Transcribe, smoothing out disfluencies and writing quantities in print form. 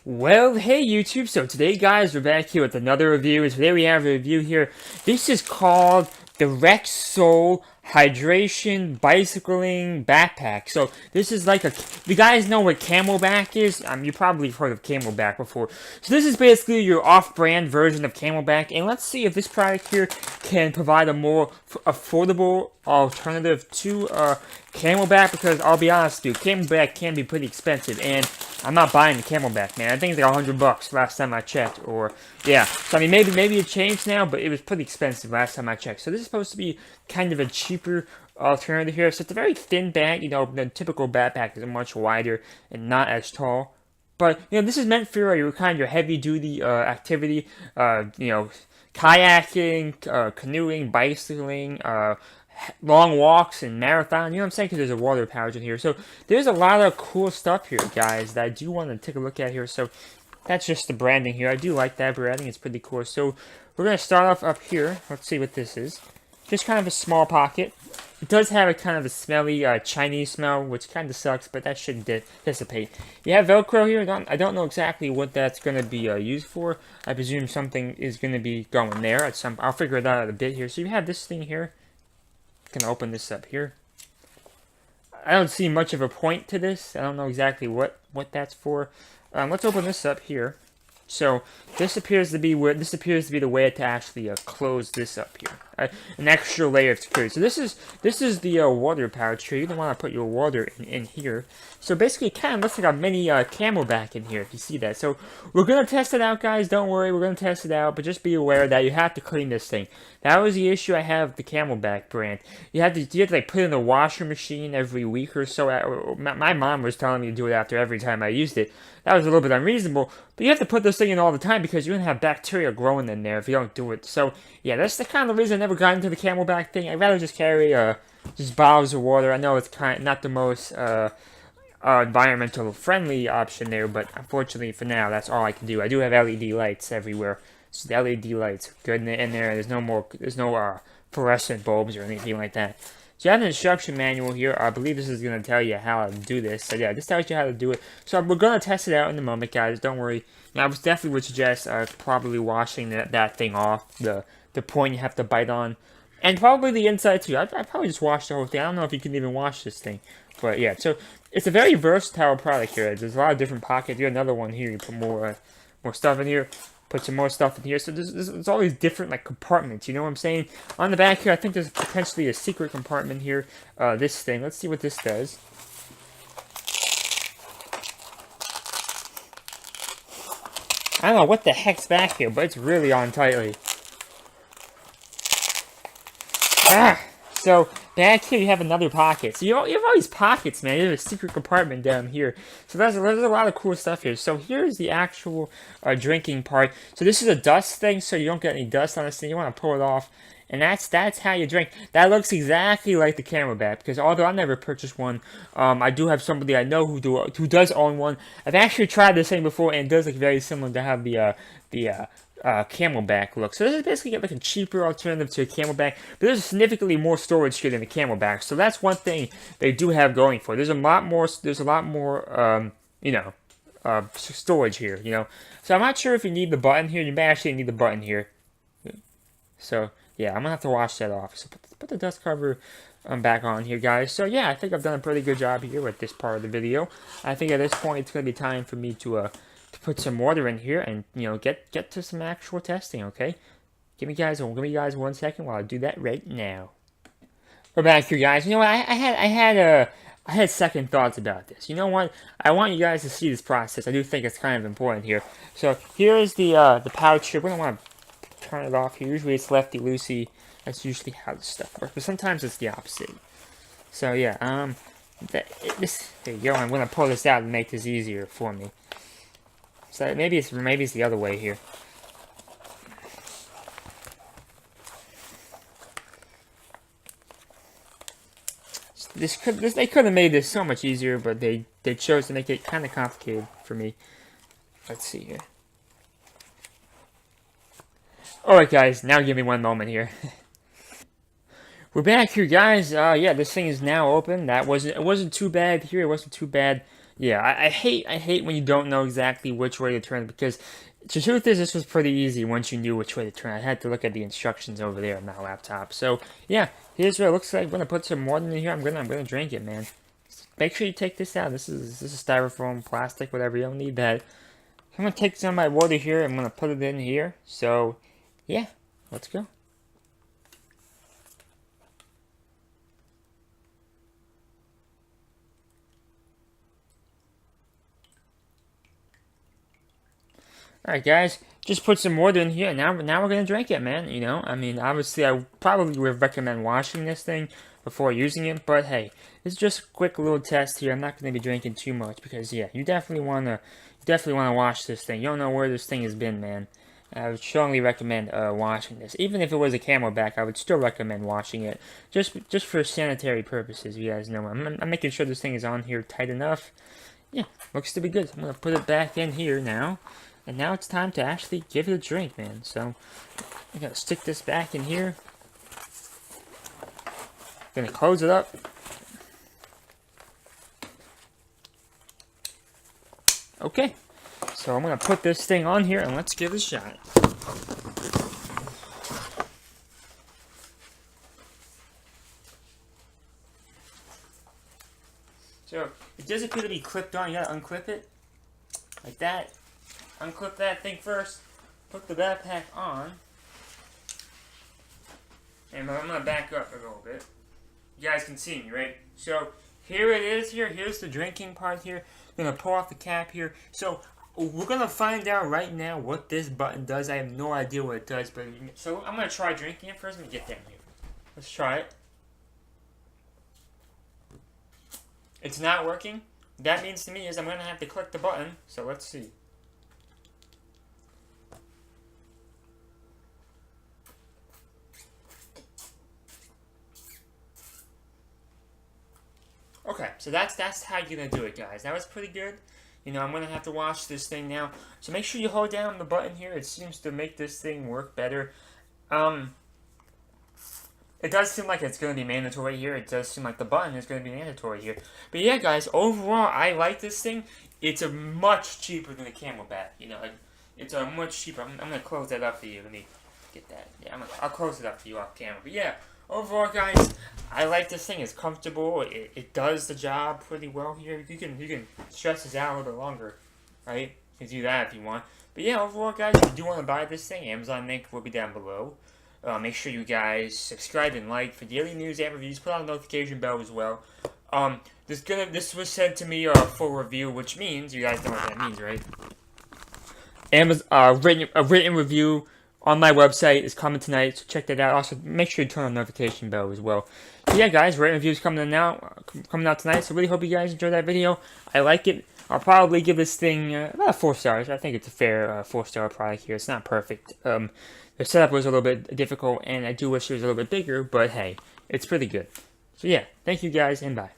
Well, hey YouTube, so today guys, we're back here with another review, and today we have a review here. This is called the Rexsoul Hydration Bicycling Backpack. So, this is like you guys know what Camelback is? You probably heard of Camelback before. So this is basically your off-brand version of Camelback, and let's see if this product here can provide a more affordable alternative to Camelback, because I'll be honest with you, Camelback can be pretty expensive, and I'm not buying the Camelback, man. I think it's like $100 last time I checked, or yeah. So I mean, maybe it changed now, but it was pretty expensive last time I checked. So this is supposed to be kind of a cheaper alternative here. So it's a very thin bag. You know, the typical backpack is much wider and not as tall. But you know, this is meant for your kind of your heavy-duty activity. You know, kayaking, canoeing, bicycling, long walks and marathon, you know what I'm saying, because there's a water pouch in here. So there's a lot of cool stuff here, guys, that I do want to take a look at here. So that's just the branding here. I do like that branding. It's pretty cool. So we're going to start off up here. Let's see what this is. Just kind of a small pocket. It does have a kind of a smelly Chinese smell, which kind of sucks, but that should dissipate. You have Velcro here. I don't know exactly what that's going to be used for. I presume something is going to be going there at some. I'll figure it out in a bit here. So you have this thing here. Gonna open this up here. I don't see much of a point to this. I don't know exactly what that's for. Let's open this up here. So this appears to be the way to actually close this up here. An extra layer of security. So this is the water pouch here. You don't want to put your water in here. So basically, it kind of looks like a mini Camelback in here, if you see that. So we're gonna test it out, guys. Don't worry, we're gonna test it out, but just be aware that you have to clean this thing. That was the issue I have with the Camelback brand. You have to like put it in the washer machine every week or so. My mom was telling me to do it after every time I used it. That was a little bit unreasonable, but you have to put this thing in all the time because you're gonna have bacteria growing in there if you don't do it. So yeah, that's the kind of reason I never got into the Camelback thing. I'd rather just carry just bottles of water. I know it's kind of not the most environmental friendly option there, but unfortunately for now, that's all I can do. I do have LED lights everywhere, so the LED lights are good in there. There's no fluorescent bulbs or anything like that. So you have an instruction manual here. I believe this is going to tell you how to do this. So yeah, this tells you how to do it. So we're going to test it out in a moment, guys. Don't worry. Now, I definitely would suggest probably washing that thing off, the point you have to bite on, and probably the inside too. I'd probably just wash the whole thing. I don't know if you can even wash this thing, but yeah. So it's a very versatile product here. There's a lot of different pockets. You have another one here. You put more stuff in here. Put some more stuff in here. So there's all these different like compartments. You know what I'm saying? On the back here, I think there's potentially a secret compartment here. This thing. Let's see what this does. I don't know what the heck's back here, but it's really on tightly. So back here you have another pocket. So you have all these pockets, man. You have a secret compartment down here. So there's a lot of cool stuff here. So here's the actual drinking part. So this is a dust thing, so you don't get any dust on this thing. You want to pull it off, and that's how you drink. That looks exactly like the Camelback, because although I never purchased one, I do have somebody I know who does own one. I've actually tried this thing before, and it does look very similar to have the Camelback look. So this is basically like a cheaper alternative to a Camelback, but there's significantly more storage here than the Camelback. So that's one thing they do have going for it. There's a lot more storage here, you know. So I'm not sure if you need the button here. You may actually need the button here. So yeah, I'm gonna have to wash that off. So put the dust cover back on here, guys. So yeah, I think I've done a pretty good job here with this part of the video. I think at this point it's gonna be time for me to put some water in here and, you know, get to some actual testing. Okay, give me guys 1 second while I do that right now. We're back here, guys. You know what? I had second thoughts about this. You know what? I want you guys to see this process. I do think it's kind of important here. So here's the pouch here. We don't want to turn it off here. Usually it's lefty loosey. That's usually how this stuff works. But sometimes it's the opposite. So yeah, there you go. I'm gonna pull this out and make this easier for me. So maybe it's the other way here. They could have made this so much easier, but they chose to make it kind of complicated for me. Let's see here. Alright guys, now give me 1 moment here. We're back here, guys. Yeah, this thing is now open. It wasn't too bad here. It wasn't too bad. Yeah, I hate when you don't know exactly which way to turn, because the truth is this was pretty easy once you knew which way to turn. I had to look at the instructions over there on my laptop. So yeah, here's what it looks like. I'm gonna put some water in here. I'm gonna drink it, man. Make sure you take this out. This is styrofoam, plastic, whatever. You don't need that. I'm gonna take some of my water here. I'm gonna put it in here. So yeah, let's go. Alright guys, just put some water in here, and now we're gonna drink it, man. You know, I mean, obviously I probably would recommend washing this thing before using it, but hey, it's just a quick little test here. I'm not gonna be drinking too much, because yeah, you definitely wanna wash this thing. You don't know where this thing has been, man. I would strongly recommend washing this. Even if it was a Camelback, I would still recommend washing it, just for sanitary purposes. You guys know, I'm making sure this thing is on here tight enough. Yeah, looks to be good. I'm gonna put it back in here now. And now it's time to actually give it a drink, man. So, I'm gonna stick this back in here. Gonna close it up. Okay. So I'm gonna put this thing on here and let's give it a shot. So, it does appear to be clipped on. You gotta unclip it. Like that. Unclip that thing first, put the backpack on, and I'm going to back up a little bit. You guys can see me, right? So, here it is here. Here's the drinking part here. I'm going to pull off the cap here. So, we're going to find out right now what this button does. I have no idea what it does, but so I'm going to try drinking it first. Let me get down here. Let's try it. It's not working. That means to me is I'm going to have to click the button. So, let's see. Okay, so that's how you're gonna do it, guys. That was pretty good. You know, I'm gonna have to wash this thing now. So make sure you hold down the button here. It seems to make this thing work better. It does seem like it's gonna be mandatory here. It does seem like the button is gonna be mandatory here. But yeah, guys, overall, I like this thing. It's a much cheaper than the Camelback. You know, it's a much cheaper. I'm gonna close that up for you. Let me get that. Yeah, I'll close it up for you off camera. But yeah. Overall, guys, I like this thing. It's comfortable. It does the job pretty well here. You can stretch this out a little bit longer, right? You can do that if you want. But yeah, overall, guys, if you do want to buy this thing, Amazon link will be down below. Make sure you guys subscribe and like for daily news and reviews. Put on the notification bell as well. This was sent to me for review, which means you guys know what that means, right? Amazon written review on my website is coming tonight, so check that out. Also, make sure you turn on the notification bell as well. So yeah, guys, written reviews coming out tonight. So really hope you guys enjoyed that video. I like it. I'll probably give this thing about 4 stars. I think it's a fair 4-star product here. It's not perfect. The setup was a little bit difficult, and I do wish it was a little bit bigger. But hey, it's pretty good. So yeah, thank you guys, and bye.